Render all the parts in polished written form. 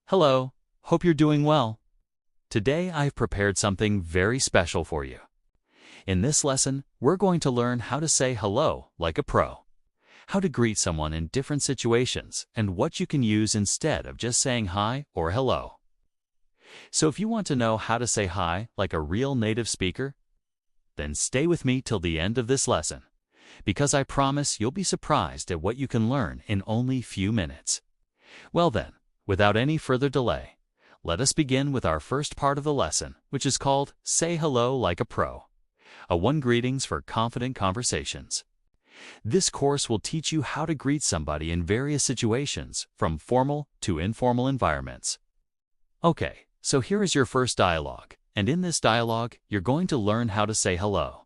Hello, hope you're doing well. Today I've prepared something very special for you. In this lesson, we're going to learn how to say hello like a pro, how to greet someone in different situations, and what you can use instead of just saying hi or hello. So if you want to know how to say hi like a real native speaker, then stay with me till the end of this lesson, because I promise you'll be surprised at what you can learn in only few minutes. Well then, without any further delay, let us begin with our first part of the lesson, which is called Say Hello Like a Pro, a one greetings for confident conversations. This course will teach you how to greet somebody in various situations, from formal to informal environments. Okay, so here is your first dialogue, and in this dialogue, you're going to learn how to say hello.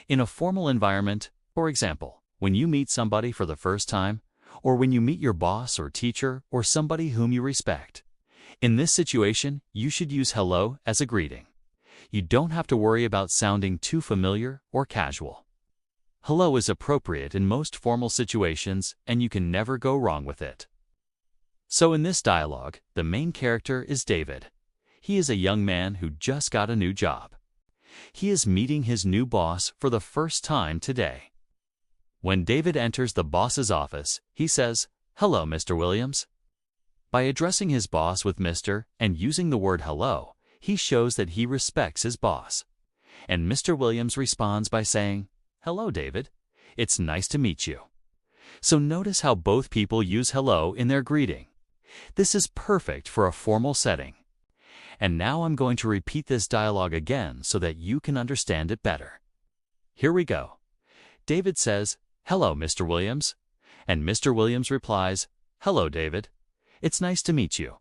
In a formal environment, for example, when you meet somebody for the first time, or when you meet your boss or teacher or somebody whom you respect. In this situation, you should use hello as a greeting. You don't have to worry about sounding too familiar or casual. Hello is appropriate in most formal situations, and you can never go wrong with it. So in this dialogue, the main character is David. He is a young man who just got a new job. He is meeting his new boss for the first time today. When David enters the boss's office, he says, "Hello, Mr. Williams." By addressing his boss with Mr. and using the word hello, he shows that he respects his boss. And Mr. Williams responds by saying, "Hello, David. It's nice to meet you." So notice how both people use hello in their greeting. This is perfect for a formal setting. And now I'm going to repeat this dialogue again so that you can understand it better. Here we go. David says, "Hello, Mr. Williams." And Mr. Williams replies, "Hello, David. It's nice to meet you."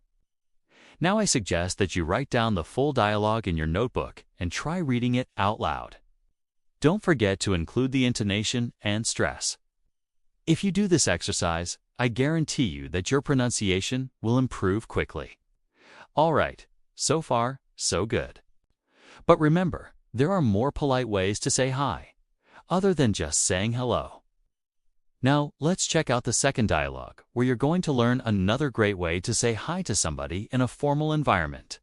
Now I suggest that you write down the full dialogue in your notebook and try reading it out loud. Don't forget to include the intonation and stress. If you do this exercise, I guarantee you that your pronunciation will improve quickly. All right, so far, so good. But remember, there are more polite ways to say hi, other than just saying hello. Now, let's check out the second dialogue, where you're going to learn another great way to say hi to somebody in a formal environment.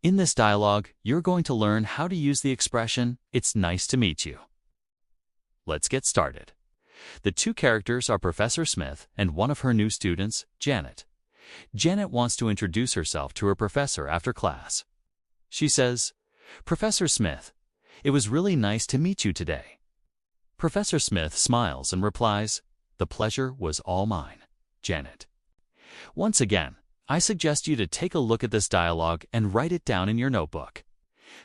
In this dialogue, you're going to learn how to use the expression, "It's nice to meet you." Let's get started. The two characters are Professor Smith and one of her new students, Janet. Janet wants to introduce herself to her professor after class. She says, "Professor Smith, it was really nice to meet you today." Professor Smith smiles and replies, "The pleasure was all mine, Janet." Once again, I suggest you to take a look at this dialogue and write it down in your notebook.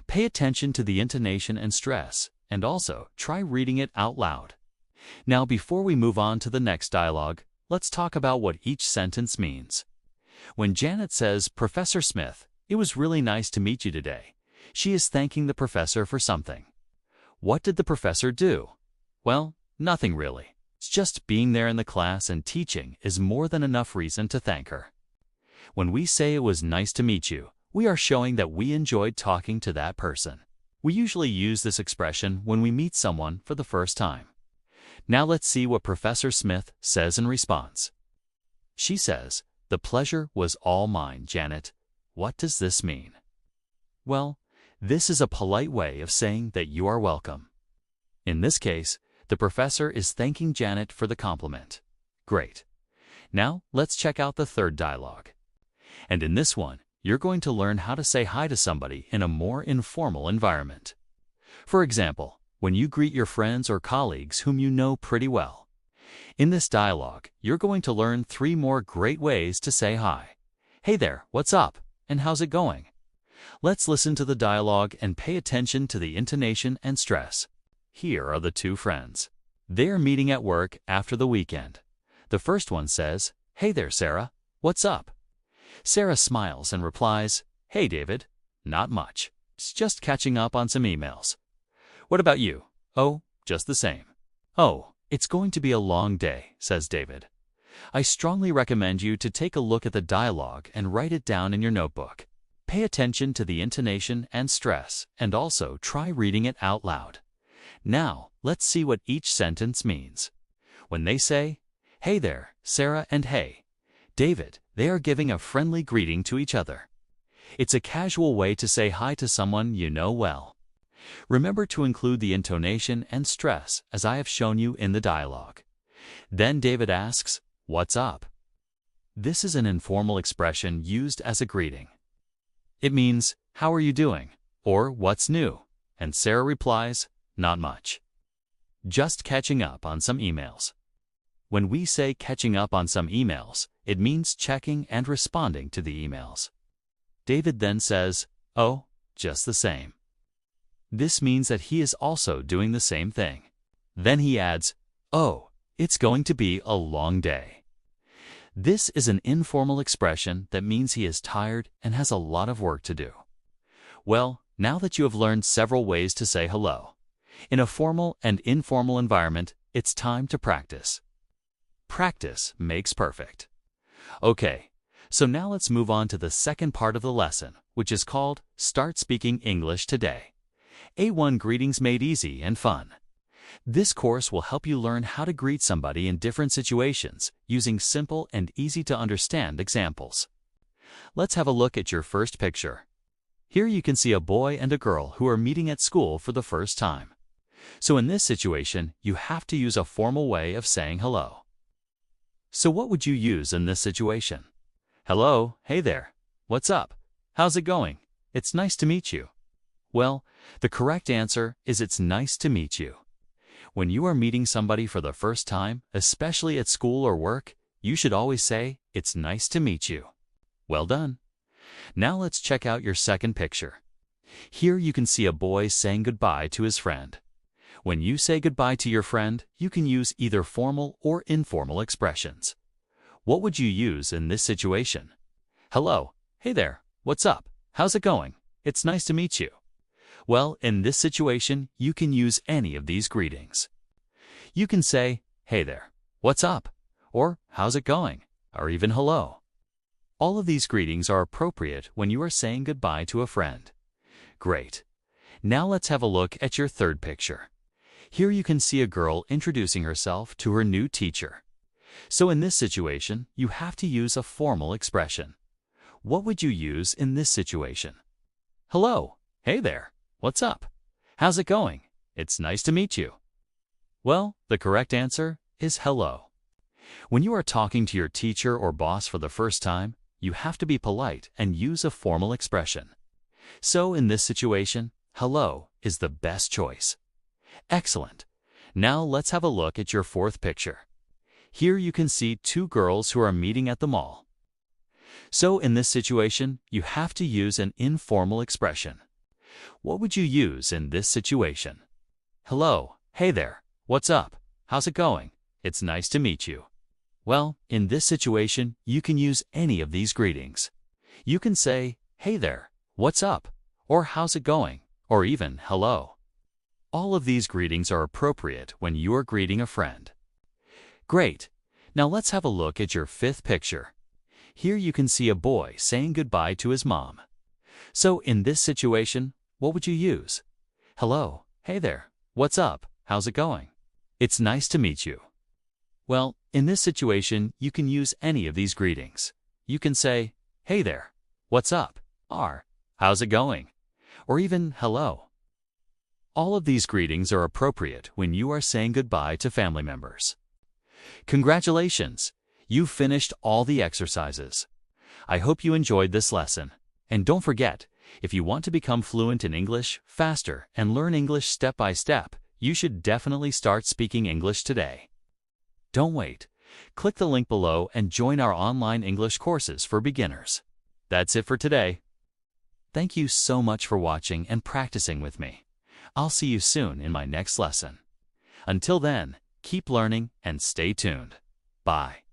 Pay attention to the intonation and stress, and also try reading it out loud. Now, before we move on to the next dialogue, let's talk about what each sentence means. When Janet says, "Professor Smith, it was really nice to meet you today," she is thanking the professor for something. What did the professor do? Well, nothing really. It's just being there in the class and teaching is more than enough reason to thank her. When we say it was nice to meet you, we are showing that we enjoyed talking to that person. We usually use this expression when we meet someone for the first time. Now let's see what Professor Smith says in response. She says, "The pleasure was all mine, Janet." What does this mean? Well, this is a polite way of saying that you are welcome. In this case, the professor is thanking Janet for the compliment. Great. Now, let's check out the third dialogue. And in this one, you're going to learn how to say hi to somebody in a more informal environment. For example, when you greet your friends or colleagues whom you know pretty well. In this dialogue, you're going to learn 3 more great ways to say hi. "Hey there, what's up? And how's it going?" Let's listen to the dialogue and pay attention to the intonation and stress. Here are the two friends. They're meeting at work after the weekend. The first one says, "Hey there, Sarah. What's up?" Sarah smiles and replies, "Hey, David. Not much. It's just catching up on some emails." "What about you?" "Oh, just the same." "Oh, it's going to be a long day," says David. I strongly recommend you to take a look at the dialogue and write it down in your notebook. Pay attention to the intonation and stress, and also try reading it out loud. Now, let's see what each sentence means. When they say, "Hey there, Sarah," and "Hey, David," They are giving a friendly greeting to each other. It's a casual way to say hi to someone you know well. Remember to include the intonation and stress as I have shown you in the dialogue. Then David asks, "What's up?" This is an informal expression used as a greeting. It means, "How are you doing?" or "What's new?" And Sarah replies, "Not much. Just catching up on some emails." When we say catching up on some emails, it means checking and responding to the emails. David then says, "Oh, just the same." This means that he is also doing the same thing. Then he adds, "Oh, it's going to be a long day." This is an informal expression that means he is tired and has a lot of work to do. Well, now that you have learned several ways to say hello, in a formal and informal environment, it's time to practice. Practice makes perfect. Okay, so now let's move on to the second part of the lesson, which is called Start Speaking English Today. A1 Greetings Made Easy and Fun. This course will help you learn how to greet somebody in different situations using simple and easy-to-understand examples. Let's have a look at your first picture. Here you can see a boy and a girl who are meeting at school for the first time. So in this situation, you have to use a formal way of saying hello. So what would you use in this situation? Hello, hey there, what's up? How's it going? It's nice to meet you. Well, the correct answer is it's nice to meet you. When you are meeting somebody for the first time, especially at school or work, you should always say, "It's nice to meet you." Well done. Now let's check out your second picture. Here you can see a boy saying goodbye to his friend. When you say goodbye to your friend, you can use either formal or informal expressions. What would you use in this situation? Hello, hey there, what's up? How's it going? It's nice to meet you. Well, in this situation, you can use any of these greetings. You can say, "Hey there, what's up?" or "How's it going?" or even "Hello." All of these greetings are appropriate when you are saying goodbye to a friend. Great. Now let's have a look at your third picture. Here you can see a girl introducing herself to her new teacher. So in this situation, you have to use a formal expression. What would you use in this situation? Hello, hey there, what's up? How's it going? It's nice to meet you. Well, the correct answer is hello. When you are talking to your teacher or boss for the first time, you have to be polite and use a formal expression. So in this situation, hello is the best choice. Excellent. Now let's have a look at your fourth picture. Here you can see two girls who are meeting at the mall. So in this situation, you have to use an informal expression. What would you use in this situation? Hello, hey there, what's up? How's it going? It's nice to meet you. Well, in this situation, you can use any of these greetings. You can say, "Hey there, what's up?" or "How's it going?" or even "Hello." All of these greetings are appropriate when you are greeting a friend. Great. Now let's have a look at your fifth picture. Here you can see a boy saying goodbye to his mom. So in this situation, what would you use? Hello, hey there, what's up? How's it going? It's nice to meet you. Well, in this situation, you can use any of these greetings. You can say, "Hey there, what's up?" or "How's it going?" or even "Hello." All of these greetings are appropriate when you are saying goodbye to family members. Congratulations! You've finished all the exercises. I hope you enjoyed this lesson. And don't forget, if you want to become fluent in English faster and learn English step by step, you should definitely start speaking English today. Don't wait. Click the link below and join our online English courses for beginners. That's it for today. Thank you so much for watching and practicing with me. I'll see you soon in my next lesson. Until then, keep learning and stay tuned. Bye.